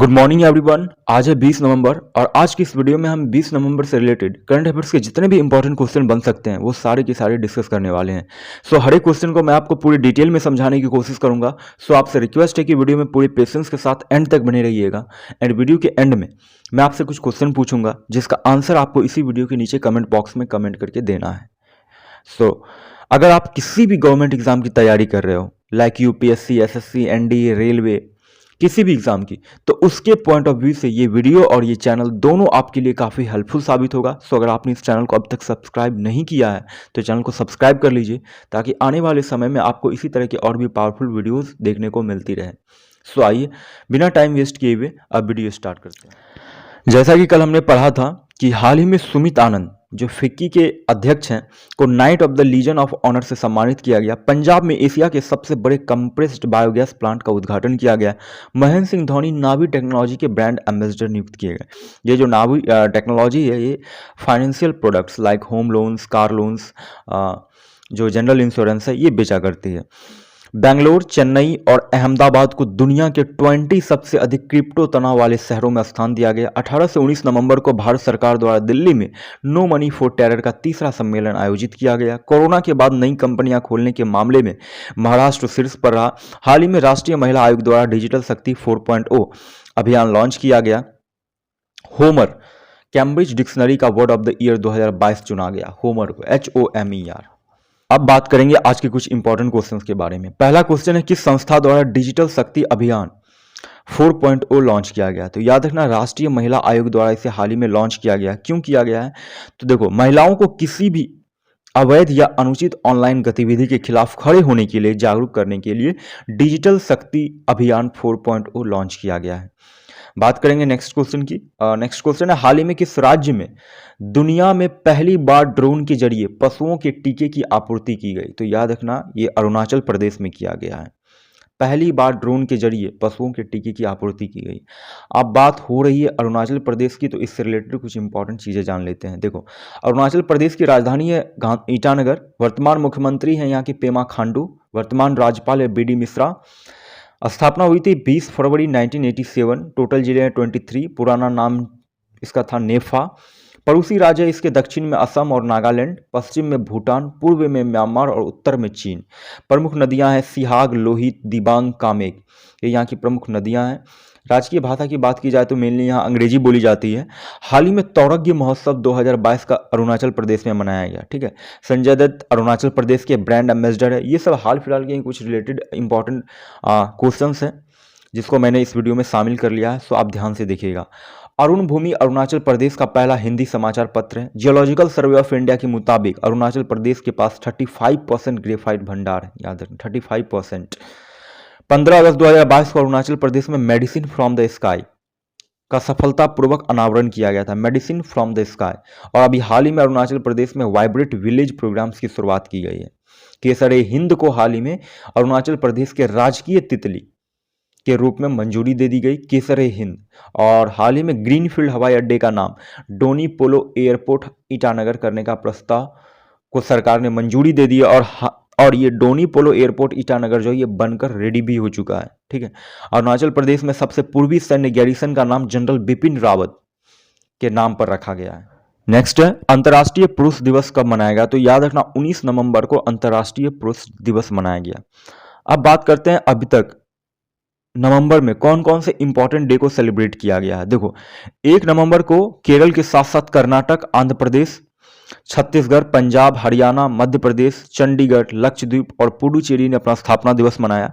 Good morning everyone. आज है 20 नवंबर और आज की इस वीडियो में हम 20 नवंबर से रिलेटेड करंट अफेयर्स के जितने भी इंपॉर्टेंट क्वेश्चन बन सकते हैं वो सारे के सारे डिस्कस करने वाले हैं। हर एक क्वेश्चन को मैं आपको पूरी डिटेल में समझाने की कोशिश करूंगा। आपसे रिक्वेस्ट है कि वीडियो में पूरे पेशेंस के साथ एंड तक बने रहिएगा। एंड वीडियो के एंड में मैं आपसे कुछ क्वेश्चन पूछूंगा जिसका आंसर आपको इसी वीडियो के नीचे कमेंट बॉक्स में कमेंट करके देना है। अगर आप किसी भी गवर्नमेंट एग्जाम की तैयारी कर रहे हो like UPSC, SSC, NDA, railway, किसी भी एग्जाम की, तो उसके पॉइंट ऑफ व्यू से ये वीडियो और ये चैनल दोनों आपके लिए काफ़ी हेल्पफुल साबित होगा। अगर आपने इस चैनल को अब तक सब्सक्राइब नहीं किया है तो चैनल को सब्सक्राइब कर लीजिए ताकि आने वाले समय में आपको इसी तरह की और भी पावरफुल वीडियोस देखने को मिलती रहे। आइए बिना टाइम वेस्ट किए हुए अब वीडियो स्टार्ट करते हैं। जैसा कि कल हमने पढ़ा था कि हाल ही में सुमित आनंद जो फिक्की के अध्यक्ष हैं को knight of the Legion of Honour से सम्मानित किया गया। पंजाब में एशिया के सबसे बड़े कंप्रेस्ड बायोगैस प्लांट का उद्घाटन किया गया। महेंद्र सिंह धोनी नावी टेक्नोलॉजी के ब्रांड एम्बेसडर नियुक्त किए गए। ये जो नावी टेक्नोलॉजी है ये financial products like home loans, car loans, जो जनरल इंश्योरेंस है ये बेचा करती है। बेंगलोर, चेन्नई और अहमदाबाद को दुनिया के 20 सबसे अधिक क्रिप्टो तनाव वाले शहरों में स्थान दिया गया। 18 से 19 नवंबर को भारत सरकार द्वारा दिल्ली में नो मनी फॉर टेरर का तीसरा सम्मेलन आयोजित किया गया। कोरोना के बाद नई कंपनियां खोलने के मामले में महाराष्ट्र शीर्ष पर रहा। हाल ही में राष्ट्रीय महिला आयोग द्वारा डिजिटल शक्ति 4.0 अभियान लॉन्च किया गया। होमर कैम्ब्रिज डिक्शनरी का वर्ड ऑफ द ईयर 2022 चुना गया। होमर को HOMER। अब बात करेंगे आज के कुछ इंपॉर्टेंट क्वेश्चंस के बारे में। पहला क्वेश्चन है किस संस्था द्वारा डिजिटल शक्ति अभियान 4.0 लॉन्च किया गया। तो याद रखना राष्ट्रीय महिला आयोग द्वारा इसे हाल ही में लॉन्च किया गया। क्यों किया गया है? तो देखो, महिलाओं को किसी भी अवैध या अनुचित ऑनलाइन गतिविधि के खिलाफ खड़े होने के लिए जागरूक करने के लिए डिजिटल शक्ति अभियान 4.0 लॉन्च किया गया है। बात करेंगे नेक्स्ट क्वेश्चन की। नेक्स्ट क्वेश्चन है हाल ही में किस राज्य में दुनिया में पहली बार ड्रोन के जरिए पशुओं के टीके की आपूर्ति की गई। तो याद रखना ये अरुणाचल प्रदेश में किया गया है। पहली बार ड्रोन के जरिए पशुओं के टीके की आपूर्ति की गई। अब बात हो रही है अरुणाचल प्रदेश की, तो इससे रिलेटेड कुछ इंपॉर्टेंट चीजें जान लेते हैं। देखो, अरुणाचल प्रदेश की राजधानी है ईटानगर। वर्तमान मुख्यमंत्री हैं यहाँ की पेमा खांडू। वर्तमान राज्यपाल है BD मिश्रा। स्थापना हुई थी 20 फरवरी 1987। टोटल जिले हैं 23। पुराना नाम इसका था नेफा। पड़ोसी राज्य इसके दक्षिण में असम और नागालैंड, पश्चिम में भूटान, पूर्व में म्यांमार और उत्तर में चीन। प्रमुख नदियां हैं सिहाग, लोहित, दिबांग, कामेग। ये यहाँ की प्रमुख नदियां हैं। राजकीय भाषा की बात की जाए तो मेनली यहाँ अंग्रेजी बोली जाती है। हाल ही में तौरज्ञ महोत्सव 2022 का अरुणाचल प्रदेश में मनाया गया। ठीक है, संजय दत्त अरुणाचल प्रदेश के ब्रांड एम्बेसडर है। ये सब हाल फिलहाल के कुछ रिलेटेड इंपॉर्टेंट क्वेश्चंस हैं जिसको मैंने इस वीडियो में शामिल कर लिया है। आप ध्यान से देखिएगा। अरुण भूमि अरुणाचल प्रदेश का पहला हिंदी समाचार पत्र है। जियोलॉजिकल सर्वे ऑफ इंडिया के मुताबिक अरुणाचल प्रदेश के पास 35% ग्रेफाइट भंडार है। याद रखें 35%। 15 अगस्त 2022 को अरुणाचल प्रदेश में मेडिसिन फ्रॉम द स्काई का सफलतापूर्वक अनावरण किया गया था। Medicine from the sky. और अभी हाल ही में अरुणाचल प्रदेश में वाइब्रेट विलेज प्रोग्राम्स की शुरुआत की गई है। केसर हिंद को हाल ही में अरुणाचल प्रदेश के राजकीय तितली के रूप में मंजूरी दे दी गई, केसर हिंद। और हाल ही में ग्रीनफील्ड हवाई अड्डे का नाम डोनी पोलो एयरपोर्ट ईटानगर करने का प्रस्ताव को सरकार ने मंजूरी दे दी है। और ये डोनी पोलो एयरपोर्ट ईटानगर जो ये बनकर रेडी भी हो चुका है। ठीक है, अरुणाचल प्रदेश में सबसे पूर्वी सैन्य गैरिसन का नाम जनरल बिपिन रावत के नाम पर रखा गया है। नेक्स्ट है अंतर्राष्ट्रीय पुरुष दिवस कब मनाया गया। तो याद रखना 19 नवंबर को अंतर्राष्ट्रीय पुरुष दिवस मनाया गया। अब बात करते हैं अभी तक नवंबर में कौन कौन से इंपॉर्टेंट डे को सेलिब्रेट किया गया है। देखो, 1 नवंबर को केरल के साथ साथ कर्नाटक, आंध्र प्रदेश, छत्तीसगढ़, पंजाब, हरियाणा, मध्य प्रदेश, चंडीगढ़, लक्षद्वीप और पुडुचेरी ने अपना स्थापना दिवस मनाया।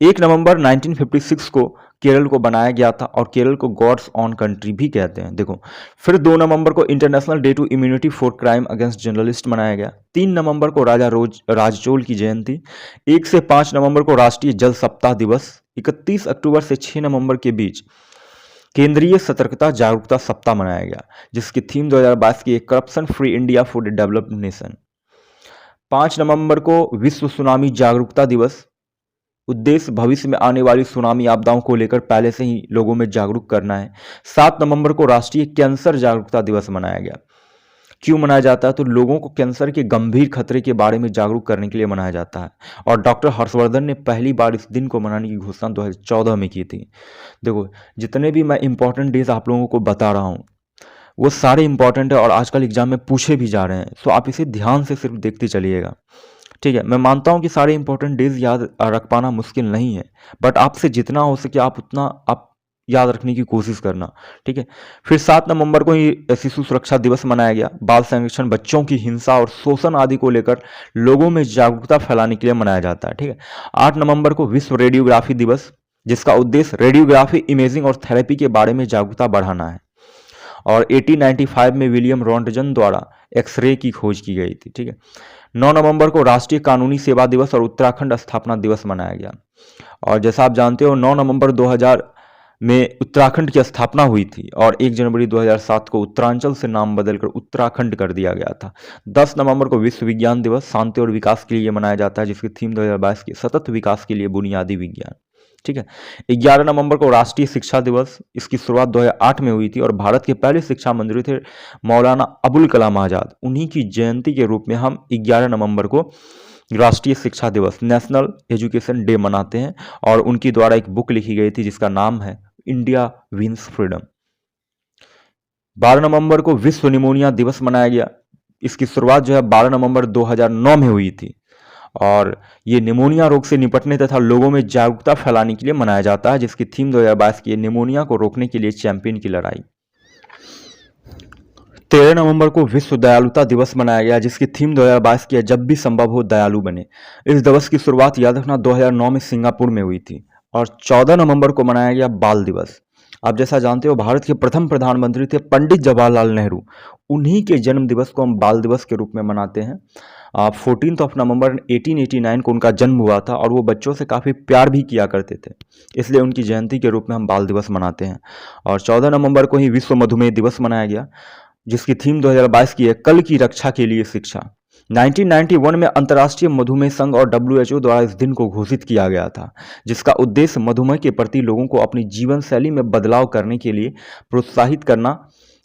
1 नवंबर 1956 को केरल को बनाया गया था और केरल को गॉड्स ऑन कंट्री भी कहते हैं। देखो, फिर 2 नवंबर को International Day to immunity for crime against journalist मनाया गया। 3 नवंबर को राजा राजचोल की जयंती। 1 से 5 नवंबर को राष्ट्रीय जल सप्ताह दिवस। 31 अक्टूबर से 6 नवंबर के बीच केंद्रीय सतर्कता जागरूकता सप्ताह मनाया गया जिसकी थीम 2022 की corruption free India for developed nation. 5 नवंबर को विश्व सुनामी जागरूकता दिवस। उद्देश्य भविष्य में आने वाली सुनामी आपदाओं को लेकर पहले से ही लोगों में जागरूक करना है। 7 नवंबर को राष्ट्रीय कैंसर जागरूकता दिवस मनाया गया। क्यों मनाया जाता है? तो लोगों को कैंसर के गंभीर खतरे के बारे में जागरूक करने के लिए मनाया जाता है। और डॉक्टर हर्षवर्धन ने पहली बार इस दिन को मनाने की घोषणा 2014 में की थी। देखो, जितने भी मैं इंपॉर्टेंट डेज आप लोगों को बता रहा हूँ वो सारे इंपॉर्टेंट है और आजकल एग्जाम में पूछे भी जा रहे हैं। सो आप इसे ध्यान से सिर्फ देखते चलिएगा। ठीक है, मैं मानता हूं कि सारे इंपॉर्टेंट डेज याद रख पाना मुश्किल नहीं है, बट आपसे जितना हो सके आप उतना आप याद रखने की कोशिश करना। ठीक है, फिर 7 नवंबर को ही शिशु सुरक्षा दिवस मनाया गया। बाल संरक्षण, बच्चों की हिंसा और शोषण आदि को लेकर लोगों में जागरूकता फैलाने के लिए मनाया जाता है। ठीक है, 8 नवंबर को विश्व रेडियोग्राफी दिवस, जिसका उद्देश्य रेडियोग्राफी, इमेजिंग और थेरेपी के बारे में जागरूकता बढ़ाना है। और 1895 में विलियम रॉन्टजन द्वारा एक्सरे की खोज की गई थी। ठीक है, 9 नवंबर को राष्ट्रीय कानूनी सेवा दिवस और उत्तराखंड स्थापना दिवस मनाया गया। और जैसा आप जानते हो 9 नवंबर 2000 में उत्तराखंड की स्थापना हुई थी और 1 जनवरी 2007 को उत्तरांचल से नाम बदलकर उत्तराखंड कर दिया गया था। 10 नवंबर को विश्व विज्ञान दिवस शांति और विकास के लिए मनाया जाता है, जिसकी थीम 2022 की सतत विकास के लिए बुनियादी विज्ञान। ठीक है, 11 नवंबर को राष्ट्रीय शिक्षा दिवस, इसकी शुरुआत 2008 में हुई थी और भारत के पहले शिक्षा मंत्री थे मौलाना अबुल कलाम आज़ाद। उन्हीं की जयंती के रूप में हम 11 नवंबर को राष्ट्रीय शिक्षा दिवस, नेशनल एजुकेशन डे मनाते हैं। और उनकी द्वारा एक बुक लिखी गई थी जिसका नाम है इंडिया विंस फ्रीडम। 12 नवंबर को विश्व निमोनिया दिवस मनाया गया। इसकी शुरुआत जो है 12 नवंबर 2009 में हुई थी और ये निमोनिया रोग से निपटने तथा लोगों में जागरूकता फैलाने के लिए मनाया जाता है, जिसकी थीम 2022 की है निमोनिया को रोकने के लिए चैंपियन की लड़ाई। 13 नवंबर को विश्व दयालुता दिवस मनाया गया, जिसकी थीम 2022 की है जब भी संभव हो दयालु बने। इस दिवस की शुरुआत याद रखना 2009 में सिंगापुर में हुई थी। और 14 नवंबर को मनाया गया बाल दिवस। आप जैसा जानते हो भारत के प्रथम प्रधानमंत्री थे पंडित जवाहरलाल नेहरू। उन्हीं के जन्म दिवस को हम बाल दिवस के रूप में मनाते हैं। 14 नवंबर 1889 को उनका जन्म हुआ था और वो बच्चों से काफ़ी प्यार भी किया करते थे, इसलिए उनकी जयंती के रूप में हम बाल दिवस मनाते हैं। और 14 नवंबर को ही विश्व मधुमेह दिवस मनाया गया, जिसकी थीम 2022 की है कल की रक्षा के लिए शिक्षा। 1991 में अंतर्राष्ट्रीय मधुमेह संघ और WHO द्वारा इस दिन को घोषित किया गया था, जिसका उद्देश्य मधुमेह के प्रति लोगों को अपनी जीवन शैली में बदलाव करने के लिए प्रोत्साहित करना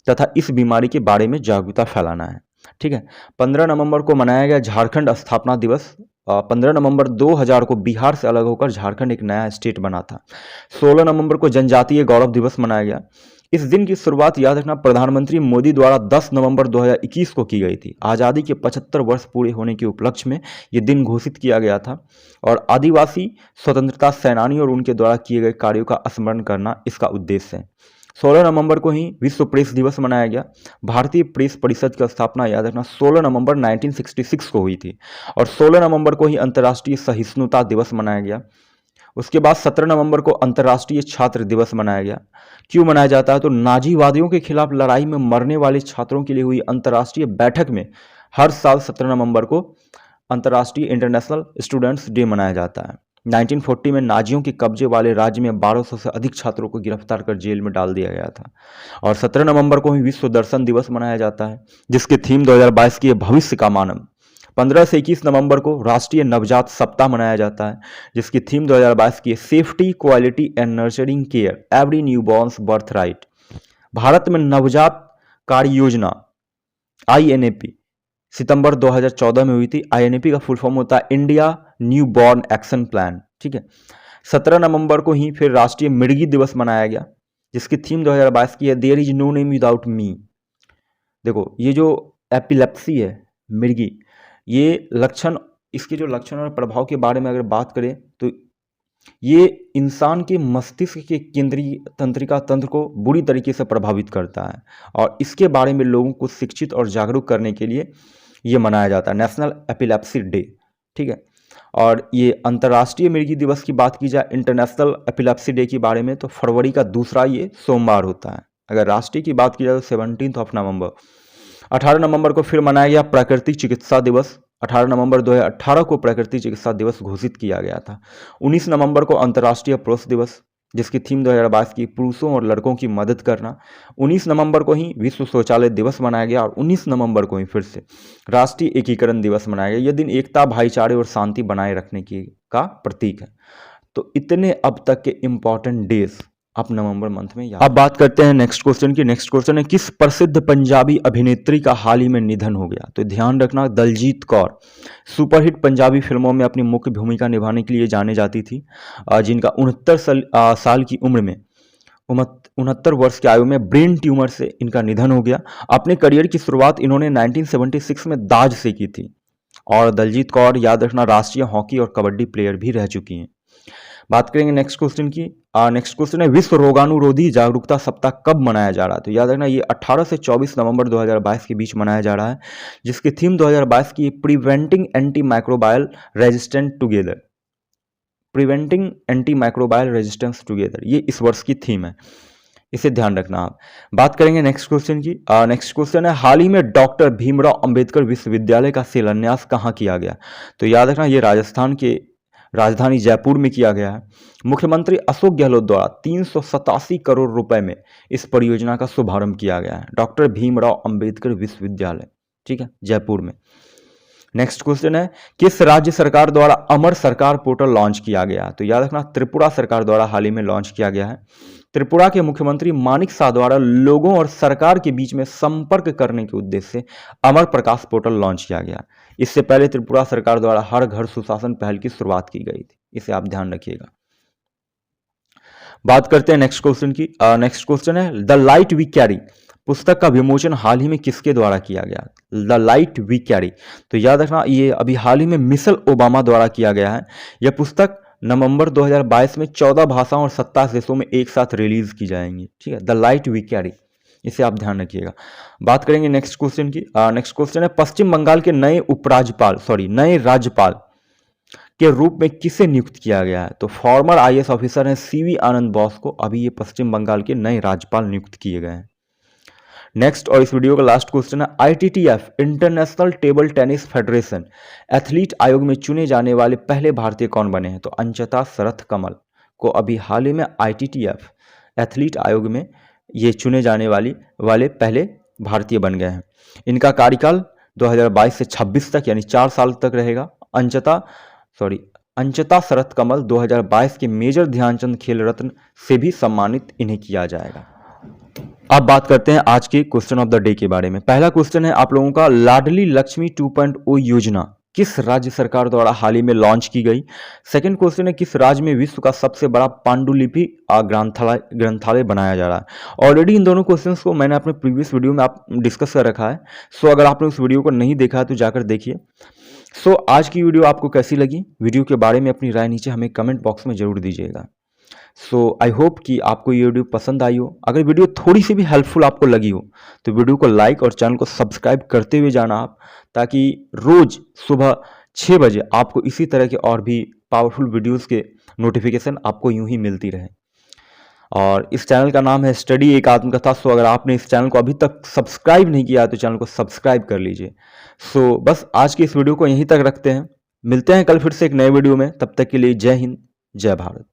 तथा इस बीमारी के बारे में जागरूकता फैलाना है। ठीक है, 15 नवंबर को मनाया गया झारखंड स्थापना दिवस। 15 नवंबर 2000 को बिहार से अलग होकर झारखंड एक नया स्टेट बना था। 16 नवंबर को जनजातीय गौरव दिवस मनाया गया। इस दिन की शुरुआत याद रखना प्रधानमंत्री मोदी द्वारा 10 नवंबर 2021 को की गई थी। आज़ादी के 75 वर्ष पूरे होने के उपलक्ष्य में ये दिन घोषित किया गया था और आदिवासी स्वतंत्रता सेनानी और उनके द्वारा किए गए कार्यों का स्मरण करना इसका उद्देश्य है। 16 नवंबर को ही विश्व प्रेस दिवस मनाया गया। भारतीय प्रेस परिषद की स्थापना याद रखना 16 नवंबर 1966 को हुई थी और 16 नवंबर को ही अंतर्राष्ट्रीय सहिष्णुता दिवस मनाया गया। उसके बाद 17 नवंबर को अंतर्राष्ट्रीय छात्र दिवस मनाया गया। क्यों मनाया जाता है? तो नाजीवादियों के खिलाफ लड़ाई में मरने वाले छात्रों के लिए हुई अंतर्राष्ट्रीय बैठक में हर साल 17 नवंबर को अंतर्राष्ट्रीय इंटरनेशनल स्टूडेंट्स डे मनाया जाता है। 1940 में नाजियों के कब्जे वाले राज्य में 1200 से अधिक छात्रों को गिरफ्तार कर जेल में डाल दिया गया था। और 17 नवंबर को ही विश्व दर्शन दिवस मनाया जाता है, जिसकी थीम 2022 की है भविष्य का मानव। 15 से 21 नवंबर को राष्ट्रीय नवजात सप्ताह मनाया जाता है, जिसकी थीम 2022 की है safety, quality and nurturing care every newborn's birth right. Bharat में नवजात कार्य योजना INAP सितंबर 2014 में हुई थी। INAP का फुल फॉर्म होता है India new born action plan. ठीक है, 17 नवंबर को ही फिर राष्ट्रीय मिर्गी दिवस मनाया गया, जिसकी थीम 2022 की है there is no name without me. देखो, ये जो एपिलेप्सी है मिर्गी, ये लक्षण, इसके जो लक्षण और प्रभाव के बारे में अगर बात करें तो ये इंसान के मस्तिष्क के केंद्रीय तंत्रिका तंत्र को बुरी तरीके से प्रभावित करता है और इसके बारे में लोगों को शिक्षित और जागरूक करने के लिए ये मनाया जाता है, नेशनल एपिलेप्सी डे। ठीक है, और ये अंतर्राष्ट्रीय मिर्गी दिवस की बात की जाए, इंटरनेशनल एपिलेप्सी डे के बारे में, तो फरवरी का दूसरा ये सोमवार होता है। अगर राष्ट्रीय की बात की जाए तो 17 नवंबर। 18 नवंबर को फिर मनाया गया प्राकृतिक चिकित्सा दिवस। 18 नवंबर 2018 को प्राकृतिक चिकित्सा दिवस घोषित किया गया था। 19 नवंबर को अंतर्राष्ट्रीय पुरुष दिवस, जिसकी थीम 2022 की पुरुषों और लड़कों की मदद करना। 19 नवंबर को ही विश्व शौचालय दिवस मनाया गया और 19 नवंबर को ही फिर से राष्ट्रीय एकीकरण दिवस मनाया गया। यह दिन एकता, भाईचारे और शांति बनाए रखने की का प्रतीक है। तो इतने अब तक के इम्पॉर्टेंट डेज आप नवंबर मंथ में याद। अब बात करते हैं नेक्स्ट क्वेश्चन की। नेक्स्ट क्वेश्चन है किस प्रसिद्ध पंजाबी अभिनेत्री का हाल ही में निधन हो गया? तो ध्यान रखना, दलजीत कौर सुपरहिट पंजाबी फिल्मों में अपनी मुख्य भूमिका निभाने के लिए जाने जाती थी, जिनका 69 साल की उम्र में 69 वर्ष की आयु में ब्रेन ट्यूमर से इनका निधन हो गया। अपने करियर की शुरुआत इन्होंने 1976 में दाज से की थी। और दलजीत कौर याद रखना राष्ट्रीय हॉकी और कबड्डी प्लेयर भी रह चुकी हैं। बात करेंगे नेक्स्ट क्वेश्चन की। नेक्स्ट क्वेश्चन है विश्व रोगाणुरोधी जागरूकता सप्ताह कब मनाया जा रहा है? तो याद रखना ये 18 से 24 नवंबर 2022 के बीच मनाया जा रहा है, जिसकी थीम 2022 की preventing anti microbial resistant together, preventing anti microbial resistance together, ये इस वर्ष की थीम है, इसे ध्यान रखना आप। बात करेंगे नेक्स्ट क्वेश्चन की। नेक्स्ट क्वेश्चन है हाल ही में डॉक्टर भीमराव अंबेडकर विश्वविद्यालय का शिलान्यास कहाँ किया गया? तो याद रखना ये राजस्थान के राजधानी जयपुर में किया गया है। मुख्यमंत्री अशोक गहलोत द्वारा 387 करोड़ रुपए में इस परियोजना का शुभारंभ किया गया है, डॉक्टर भीमराव अंबेडकर विश्वविद्यालय, ठीक है, जयपुर में। नेक्स्ट क्वेश्चन है किस राज्य सरकार द्वारा अमर सरकार पोर्टल लॉन्च किया गया? तो याद रखना त्रिपुरा सरकार द्वारा हाल ही में लॉन्च किया गया है। त्रिपुरा के मुख्यमंत्री मानिक शाह द्वारा लोगों और सरकार के बीच में संपर्क करने के उद्देश्य से अमर प्रकाश पोर्टल लॉन्च किया गया। इससे पहले त्रिपुरा सरकार द्वारा हर घर सुशासन पहल की शुरुआत की गई थी, इसे आप ध्यान रखिएगा। बात करते हैं नेक्स्ट क्वेश्चन की। नेक्स्ट क्वेश्चन है द लाइट वी कैरी पुस्तक का विमोचन हाल ही में किसके द्वारा किया गया? द लाइट वी कैरी, तो याद रखना ये अभी हाल ही में मिशेल ओबामा द्वारा किया गया है। यह पुस्तक नवंबर 2022 में 14 भाषाओं और 27 देशों में एक साथ रिलीज की जाएंगी, ठीक है, द लाइट वी कैरी, इसे आप ध्यान रखिएगा। बात करेंगे नेक्स्ट क्वेश्चन की। नेक्स्ट क्वेश्चन है पश्चिम बंगाल के नए नए राज्यपाल के रूप में किसे नियुक्त किया गया है? तो फॉर्मर आईएएस ऑफिसर हैं सीवी आनंद बोस को अभी ये पश्चिम बंगाल के नए राज्यपाल नियुक्त किए गए हैं। नेक्स्ट और इस वीडियो का लास्ट क्वेश्चन है ITTF international table tennis federation athlete आयोग में चुने जाने वाले पहले भारतीय कौन बने हैं? तो अंचता शरथ कमल को अभी हाल ही में आईटीटीएफ एथलीट आयोग में ये चुने जाने वाले पहले भारतीय बन गए हैं। इनका कार्यकाल 2022 से 26 तक यानी 4 साल तक रहेगा। अंचता शरथ कमल 2022 के मेजर ध्यानचंद खेल रत्न से भी सम्मानित इन्हें किया जाएगा। अब बात करते हैं आज के क्वेश्चन ऑफ द डे के बारे में। पहला क्वेश्चन है आप लोगों का लाडली लक्ष्मी 2.0 योजना किस राज्य सरकार द्वारा हाल ही में लॉन्च की गई? सेकंड क्वेश्चन है किस राज्य में विश्व का सबसे बड़ा पांडुलिपि ग्रंथालय बनाया जा रहा है? ऑलरेडी इन दोनों क्वेश्चंस को मैंने अपने प्रीवियस वीडियो में आप डिस्कस कर रखा है, सो अगर आपने उस वीडियो को नहीं देखा है तो जाकर देखिए। सो आज की वीडियो आपको कैसी लगी? वीडियो के बारे में अपनी राय नीचे हमें कमेंट बॉक्स में जरूर दीजिएगा। सो आई होप कि आपको ये वीडियो पसंद आई हो। अगर वीडियो थोड़ी सी भी हेल्पफुल आपको लगी हो तो वीडियो को लाइक और चैनल को सब्सक्राइब करते हुए जाना आप, ताकि रोज सुबह 6 बजे आपको इसी तरह के और भी पावरफुल वीडियोस के नोटिफिकेशन आपको यूं ही मिलती रहे। और इस चैनल का नाम है स्टडी एक आत्मकथा। सो अगर आपने इस चैनल को अभी तक सब्सक्राइब नहीं किया तो चैनल को सब्सक्राइब कर लीजिए। सो बस आज की इस वीडियो को यहीं तक रखते हैं, मिलते हैं कल फिर से एक नए वीडियो में। तब तक के लिए जय हिंद, जय भारत।